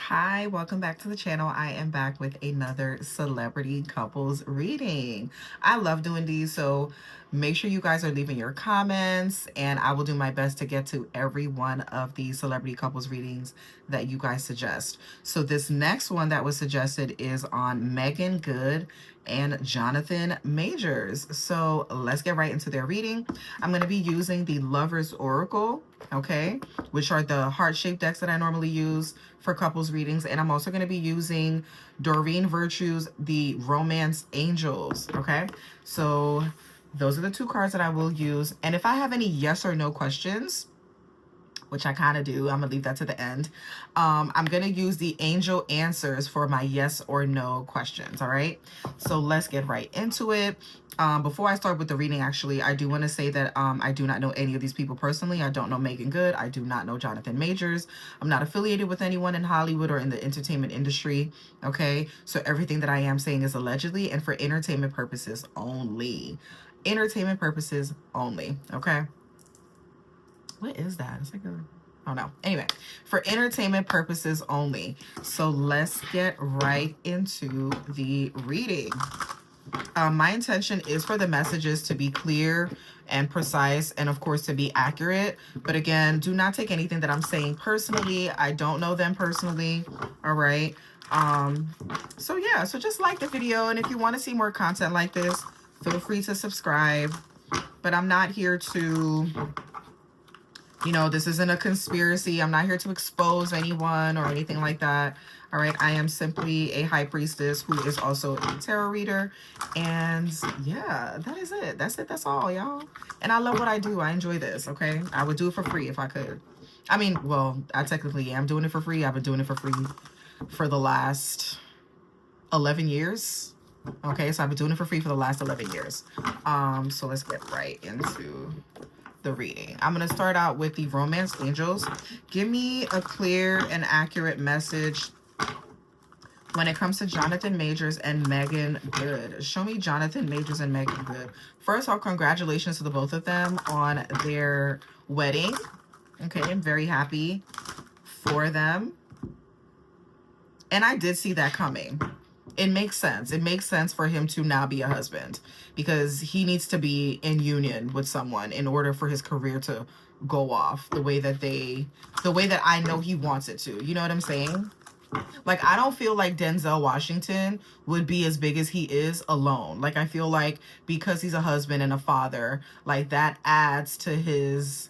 Hi, welcome back to the channel. I am back with another celebrity couples reading. I love doing these, so make sure you guys are leaving your comments and I will do my best to get to every one of these celebrity couples readings that you guys suggest. So this next one that was suggested is on Meagan Good and Jonathan Majors. So let's get right into their reading. I'm going to be using the Lover's Oracle, okay, which are the heart-shaped decks that I normally use for couples readings. And I'm also going to be using Doreen Virtue's The Romance Angels, okay? So those are the two cards that I will use. And if I have any yes or no questions, which I kind of do, I'm gonna leave that to the end. I'm gonna use the angel answers for my yes or no questions, all right? So let's get right into it. Before I start with the reading, actually, I do want to say that I do not know any of these people personally. I don't know Meagan Good. I do not know Jonathan Majors. I'm not affiliated with anyone in Hollywood or in the entertainment industry, okay? So everything that I am saying is allegedly and for entertainment purposes only. Entertainment purposes only, okay? What is that? It's like a, oh no. Anyway, for entertainment purposes only. So let's get right into the reading. My intention is for the messages to be clear and precise and of course to be accurate. But again, do not take anything that I'm saying personally. I don't know them personally. All right. So yeah, so just like the video. And if you want to see more content like this, feel free to subscribe. But I'm not here to, you know, this isn't a conspiracy. I'm not here to expose anyone or anything like that. All right. I am simply a high priestess who is also a tarot reader. And yeah, that is it. That's it. That's all, y'all. And I love what I do. I enjoy this. Okay. I would do it for free if I could. I mean, well, I technically am doing it for free. I've been doing it for free for the last 11 years. Okay. So I've been doing it for free for the last 11 years. So let's get right into the reading. I'm going to start out with the Romance Angels. Give me a clear and accurate message when it comes to Jonathan Majors and Meagan Good. Show me Jonathan Majors and Meagan Good. First of all, congratulations to the both of them on their wedding. Okay, I'm very happy for them. And I did see that coming. It makes sense. It makes sense for him to now be a husband because he needs to be in union with someone in order for his career to go off the way that I know he wants it to. You know what I'm saying? Like, I don't feel like Denzel Washington would be as big as he is alone. Like, I feel like because he's a husband and a father, like that adds to his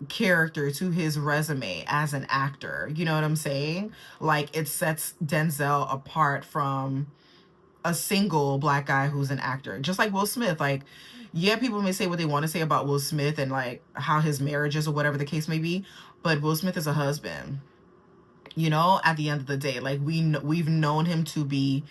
character, to his resume as an actor. You know what I'm saying? Like, it sets Denzel apart from a single black guy who's an actor, just like Will Smith. Like, yeah, people may say what they want to say about Will Smith and like how his marriage is or whatever the case may be, but Will Smith is a husband, you know, at the end of the day. Like, we've known him to be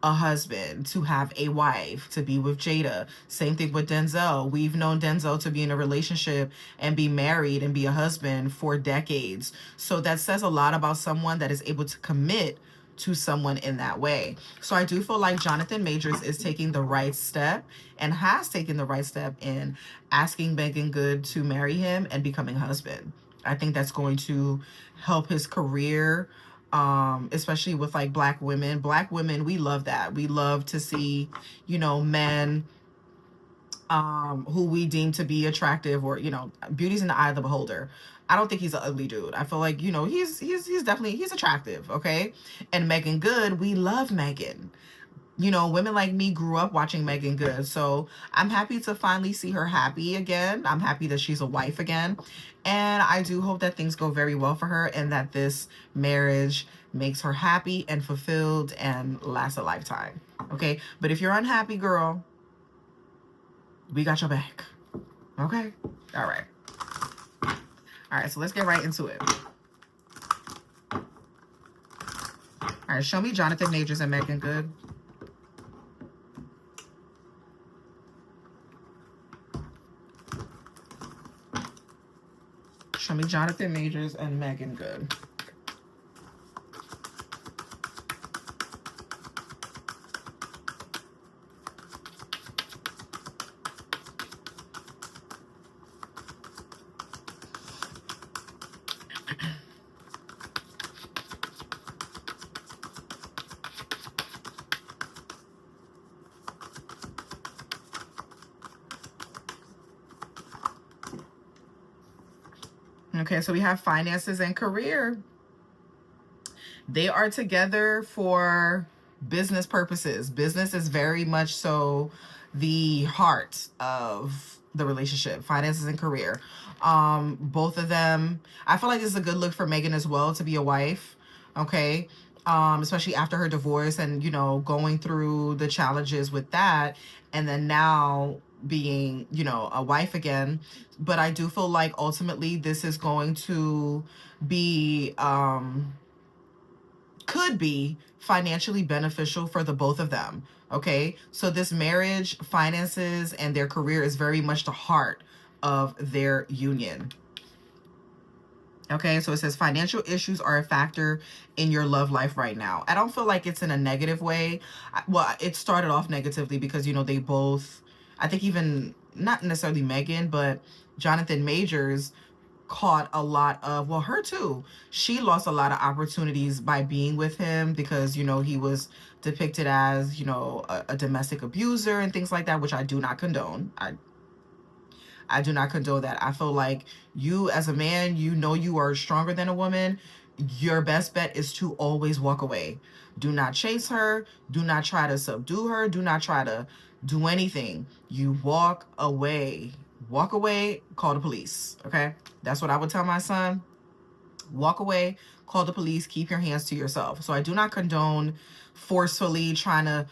a husband, to have a wife, to be with Jada. Same thing with Denzel. We've known Denzel to be in a relationship and be married and be a husband for decades. So that says a lot about someone that is able to commit to someone in that way. So I do feel like Jonathan Majors is taking the right step and has taken the right step in asking Meagan Good to marry him and becoming a husband. I think that's going to help his career, especially with like black women. We love that. We love to see, you know, men who we deem to be attractive, or, you know, beauty's in the eye of the beholder. I don't think he's an ugly dude. I feel like, you know, he's definitely, he's attractive, okay? And Meagan Good, we love Meagan. You know, women like me grew up watching Meagan Good. So I'm happy to finally see her happy again. I'm happy that she's a wife again. And I do hope that things go very well for her and that this marriage makes her happy and fulfilled and lasts a lifetime. Okay? But if you're unhappy, girl, we got your back. Okay? All right. All right, so let's get right into it. All right, show me Jonathan Majors and Meagan Good. Show me Jonathan Majors and Meagan Good. Okay, so we have finances and career. They are together for business purposes. Business is very much so the heart of the relationship, finances and career. Both of them, I feel like this is a good look for Meagan as well to be a wife. Okay. Especially after her divorce and, going through the challenges with that. And then now being, a wife again. But I do feel like ultimately this is going to be, could be financially beneficial for the both of them. Okay. So this marriage, finances, and their career is very much the heart of their union. Okay, so it says financial issues are a factor in your love life right now. I don't feel like it's in a negative way. Well, it started off negatively because, they both, I think even not necessarily Meagan, but Jonathan Majors caught a lot of, well, her too. She lost a lot of opportunities by being with him because, he was depicted as, a domestic abuser and things like that, which I do not condone. I do not condone that. I feel like you as a man, you are stronger than a woman. Your best bet is to always walk away. Do not chase her. Do not try to subdue her. Do not try to do anything. You walk away. Walk away, call the police. Okay? That's what I would tell my son. Walk away, call the police, keep your hands to yourself. So I do not condone forcefully trying to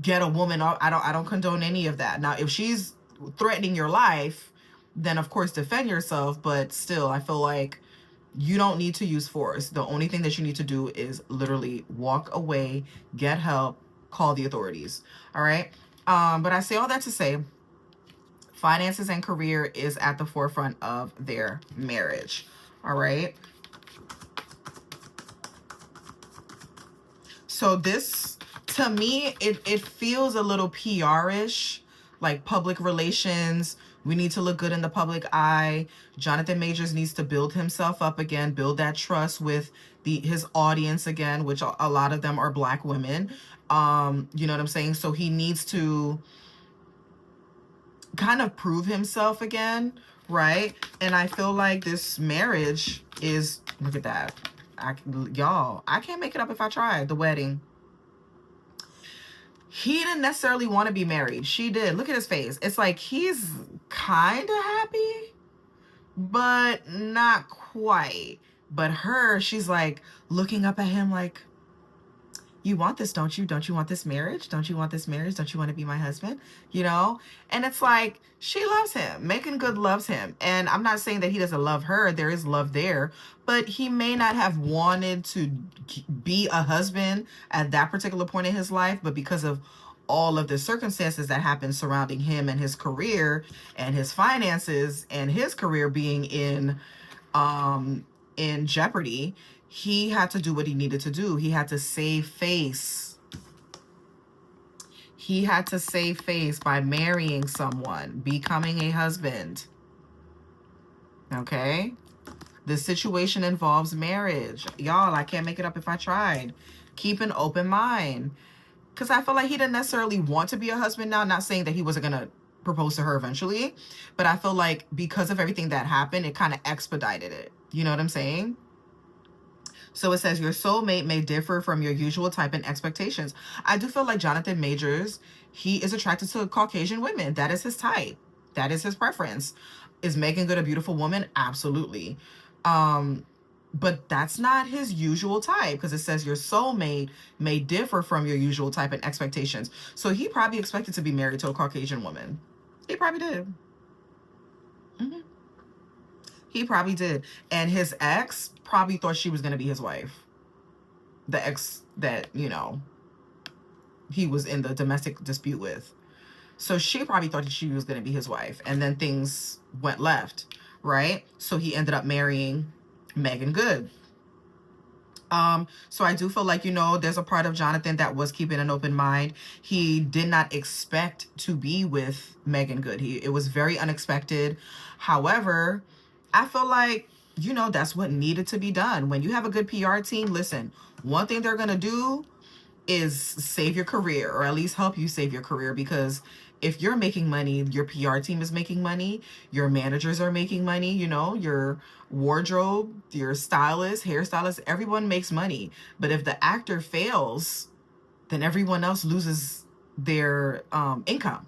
get a woman off. I don't condone any of that. Now, if she's threatening your life, then of course defend yourself, but still I feel like you don't need to use force. The only thing that you need to do is literally walk away, get help, call the authorities. All right. But I say all that to say finances and career is at the forefront of their marriage. All right. So this, to me, it feels a little PR-ish, like public relations. We need to look good in the public eye. Jonathan Majors needs to build himself up again, build that trust with his audience again, which a lot of them are Black women. You know what I'm saying? So he needs to kind of prove himself again, right? And I feel like this marriage is, look at that. Y'all, I can't make it up if I tried. The wedding. He didn't necessarily want to be married. She did. Look at his face. It's like he's kind of happy, but not quite. But her, she's like looking up at him like, you want this, don't you? Don't you want this marriage? Don't you want this marriage? Don't you want to be my husband? And it's like, she loves him. Meagan Good loves him. And I'm not saying that he doesn't love her. There is love there, but he may not have wanted to be a husband at that particular point in his life, but because of all of the circumstances that happened surrounding him and his career and his finances and his career being in jeopardy, he had to do what he needed to do. He had to save face. He had to save face by marrying someone, becoming a husband. Okay? The situation involves marriage. Y'all, I can't make it up if I tried. Keep an open mind. Because I feel like he didn't necessarily want to be a husband now. Not saying that he wasn't going to propose to her eventually. But I feel like because of everything that happened, it kind of expedited it. You know what I'm saying? So it says your soulmate may differ from your usual type and expectations. I do feel like Jonathan Majors, he is attracted to Caucasian women. That is his type. That is his preference. Is Meagan Good a beautiful woman? Absolutely. But that's not his usual type because it says your soulmate may differ from your usual type and expectations. So he probably expected to be married to a Caucasian woman. He probably did. Mm-hmm. He probably did. And his ex probably thought she was going to be his wife. The ex that, he was in the domestic dispute with. So she probably thought that she was going to be his wife. And then things went left, right? So he ended up marrying Meagan Good. So I do feel like, there's a part of Jonathan that was keeping an open mind. He did not expect to be with Meagan Good. It was very unexpected. However, I feel like, that's what needed to be done. When you have a good PR team, listen, one thing they're going to do is save your career, or at least help you save your career, because if you're making money, your PR team is making money, your managers are making money, you know, your wardrobe, your stylist, hairstylist, everyone makes money. But if the actor fails, then everyone else loses their income,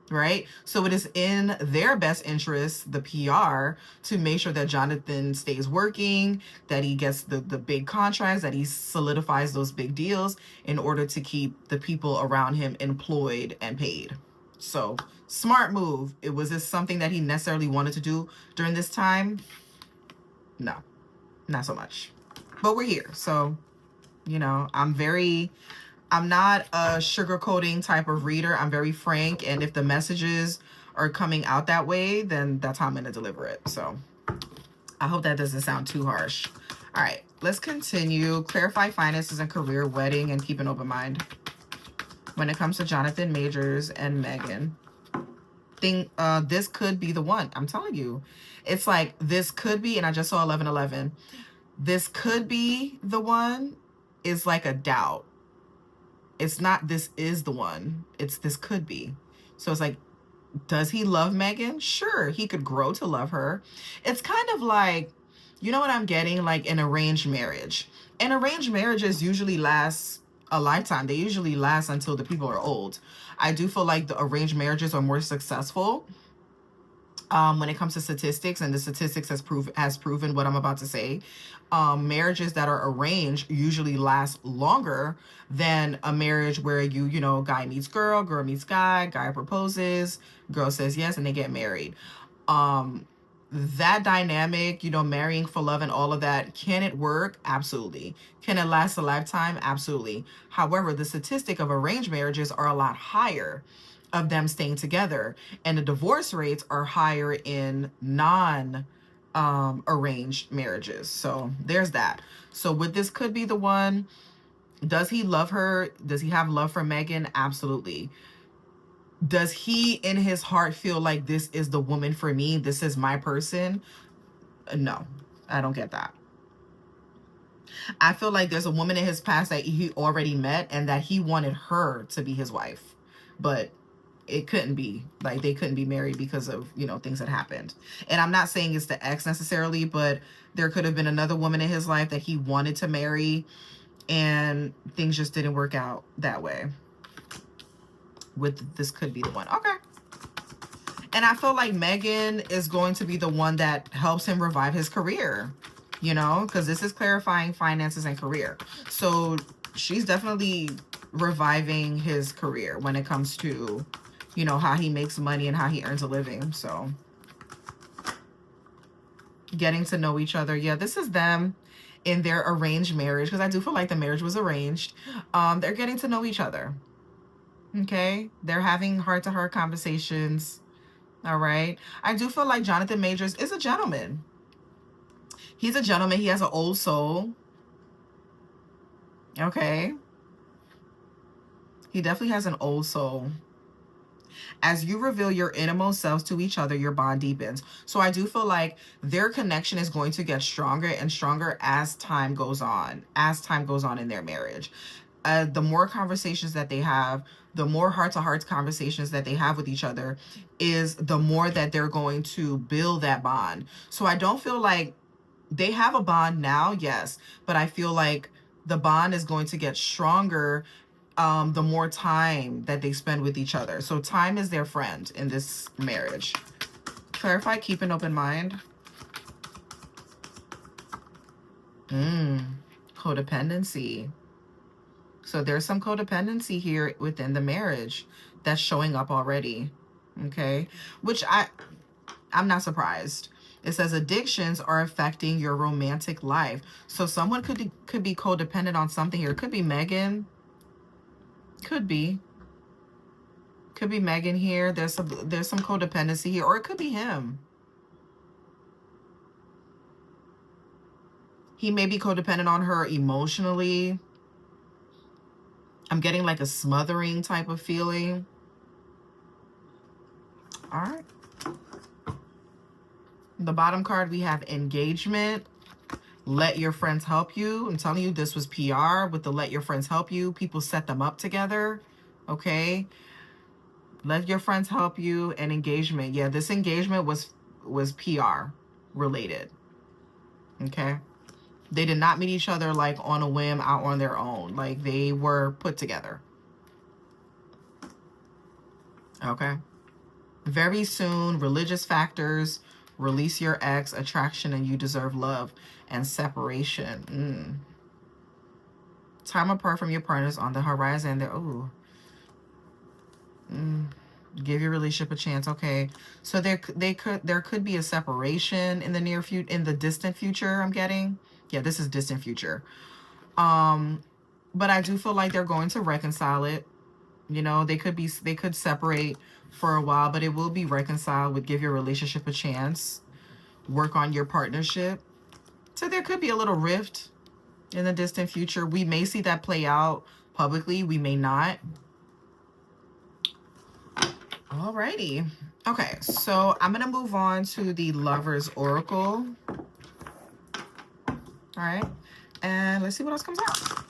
right? So it is in their best interest, the PR, to make sure that Jonathan stays working, that he gets the big contracts, that he solidifies those big deals in order to keep the people around him employed and paid. So smart move. Was this something that he necessarily wanted to do during this time? No, not so much. But we're here. So, you know, I'm not a sugarcoating type of reader. I'm very frank. And if the messages are coming out that way, then that's how I'm going to deliver it. So I hope that doesn't sound too harsh. All right, let's continue. Clarify finances and career, wedding, and keep an open mind. When it comes to Jonathan Majors and Meagan, this could be the one. I'm telling you. It's like this could be, and I just saw 1111. This could be the one is like a doubt. It's not this is the one. It's this could be. So it's like, does he love Meagan? Sure, he could grow to love her. It's kind of like, you know what I'm getting? Like an arranged marriage. And arranged marriages usually last a lifetime. They usually last until the people are old. I do feel like the arranged marriages are more successful when it comes to statistics, and the statistics has proven what I'm about to say. Marriages that are arranged usually last longer than a marriage where you know, guy meets girl, girl meets guy proposes, girl says yes, and they get married. That dynamic, you know, marrying for love and all of that, can it work? Absolutely. Can it last a lifetime? Absolutely. However, the statistic of arranged marriages are a lot higher of them staying together, and the divorce rates are higher in arranged marriages. So there's that. So with this could be the one. Does he love her? Does he have love for Meagan? Absolutely. Does he in his heart feel like this is the woman for me? This is my person? No, I don't get that. I feel like there's a woman in his past that he already met and that he wanted her to be his wife, but it couldn't be. Like, they couldn't be married because of, you know, things that happened. And I'm not saying it's the ex necessarily, but there could have been another woman in his life that he wanted to marry, and things just didn't work out that way. With this could be the one. Okay. And I feel like Meagan is going to be the one that helps him revive his career, you know, because this is clarifying finances and career. So she's definitely reviving his career when it comes to, you know, how he makes money and how he earns a living. So getting to know each other. Yeah, this is them in their arranged marriage, because I do feel like the marriage was arranged. They're getting to know each other. Okay, they're having heart-to-heart conversations. All right, I do feel like Jonathan Majors is a gentleman. He's a gentleman. He has an old soul. Okay, he definitely has an old soul. As you reveal your innermost selves to each other, your bond deepens. So I do feel like their connection is going to get stronger and stronger as time goes on, in their marriage. The more conversations that they have, the more heart-to-heart conversations that they have with each other, is the more that they're going to build that bond. So I don't feel like they have a bond now, yes, but I feel like the bond is going to get stronger the more time that they spend with each other. So time is their friend in this marriage. Clarify, keep an open mind. Codependency. So there's some codependency here within the marriage that's showing up already. Okay, which I'm not surprised. It says addictions are affecting your romantic life. So someone could be codependent on something here. It could be Meagan. Could be Meagan here. There's some codependency here, or it could be him. He may be codependent on her emotionally. I'm getting like a smothering type of feeling. All right. The bottom card, we have engagement. Let your friends help you. I'm telling you, this was PR with the let your friends help you. People set them up together. Okay. Let your friends help you. And engagement. Yeah, this engagement was PR related. Okay. They did not meet each other like on a whim, out on their own. Like they were put together. Okay. Very soon, religious factors, release your ex, attraction, and you deserve love, and separation. Time apart from your partners on the horizon. They're, ooh. Give your relationship a chance. Okay. So there could be a separation in the near future, in the distant future, I'm getting. Yeah, this is distant future. But I do feel like they're going to reconcile it. You know, they could separate for a while, but it will be reconciled. With give your relationship a chance, work on your partnership. So there could be a little rift in the distant future. We may see that play out publicly, we may not. Alrighty. Okay, so I'm gonna move on to the Lover's Oracle. All right, and let's see what else comes out.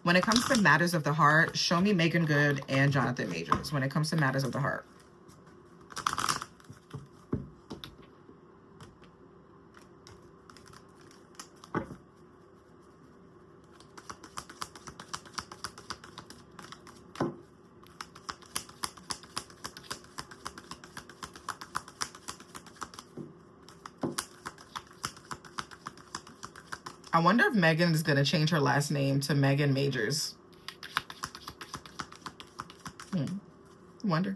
When it comes to matters of the heart, show me Meagan Good and Jonathan Majors. When it comes to matters of the heart. I wonder if Meagan is going to change her last name to Meagan Majors. Wonder.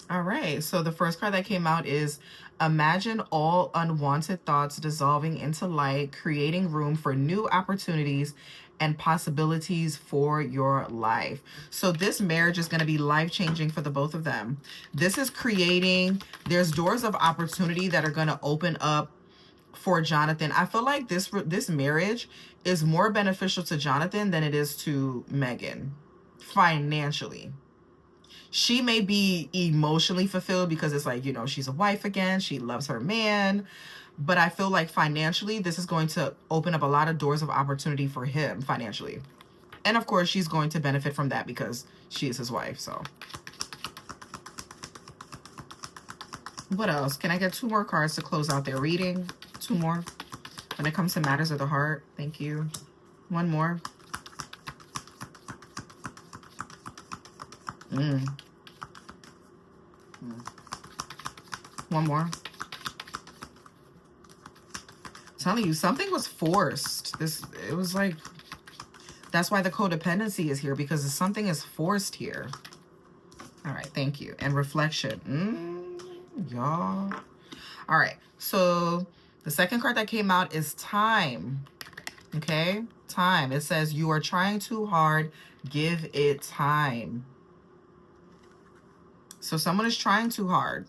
All right. So the first card that came out is imagine all unwanted thoughts dissolving into light, creating room for new opportunities and possibilities for your life. So this marriage is going to be life-changing for the both of them. This is creating, there's doors of opportunity that are going to open up for Jonathan. I feel like this marriage is more beneficial to Jonathan than it is to Meagan financially. She may be emotionally fulfilled because it's like, you know, she's a wife again. She loves her man. But I feel like financially, this is going to open up a lot of doors of opportunity for him financially. And of course, she's going to benefit from that because she is his wife. So what else? Can I get 2 more cards to close out their reading? 2 more. When it comes to matters of the heart. Thank you. 1 more. One more. I'm telling you, something was forced. It was like, that's why the codependency is here, because something is forced here. All right, thank you. And reflection. Y'all. All right, so the second card that came out is time. Okay, time. It says you are trying too hard. Give it time. So someone is trying too hard.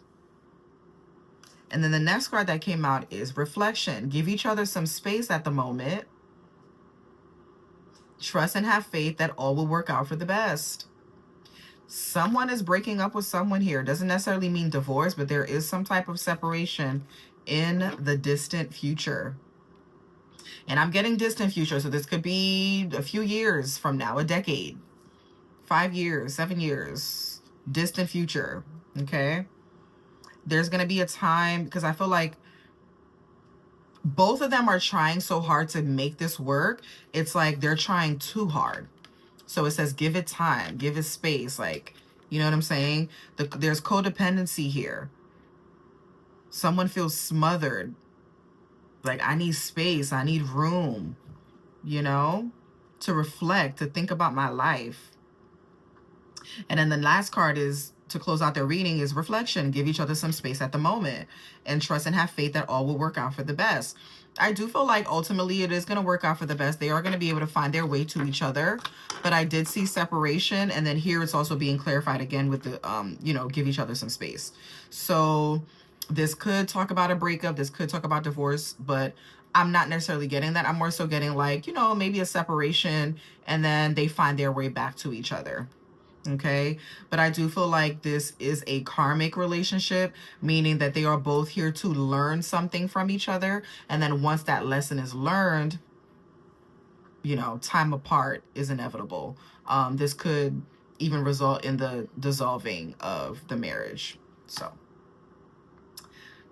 And then the next card that came out is reflection. Give each other some space at the moment. Trust and have faith that all will work out for the best. Someone is breaking up with someone here. Doesn't necessarily mean divorce, but there is some type of separation in the distant future. And I'm getting distant future, so this could be a few years from now, a decade, 5 years, 7 years, distant future, okay? There's going to be a time, because I feel like both of them are trying so hard to make this work. It's like they're trying too hard. So it says give it time, give it space. Like, you know what I'm saying? There's codependency here. Someone feels smothered. Like, I need space, I need room, you know, to reflect, to think about my life. And then the last card is, to close out their reading, is reflection. Give each other some space at the moment and trust and have faith that all will work out for the best. I do feel like ultimately it is going to work out for the best. They are going to be able to find their way to each other. But I did see separation. And then here it's also being clarified again with the, you know, give each other some space. So this could talk about a breakup. This could talk about divorce. But I'm not necessarily getting that. I'm more so getting like, you know, maybe a separation and then they find their way back to each other. Okay, but I do feel like this is a karmic relationship, meaning that they are both here to learn something from each other. And then once that lesson is learned, time apart is inevitable. This could even result in the dissolving of the marriage. So,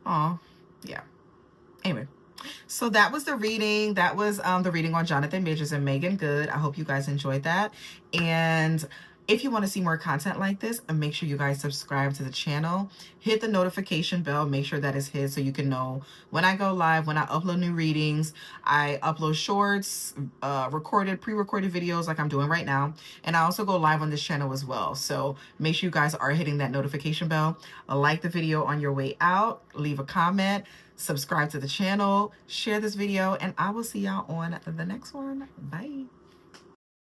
yeah. Anyway, so that was the reading. That was the reading on Jonathan Majors and Meagan Good. I hope you guys enjoyed that. And if you want to see more content like this, make sure you guys subscribe to the channel. Hit the notification bell. Make sure that is hit so you can know when I go live, when I upload new readings. I upload shorts, pre-recorded videos like I'm doing right now. And I also go live on this channel as well. So make sure you guys are hitting that notification bell. Like the video on your way out. Leave a comment. Subscribe to the channel. Share this video. And I will see y'all on the next one. Bye.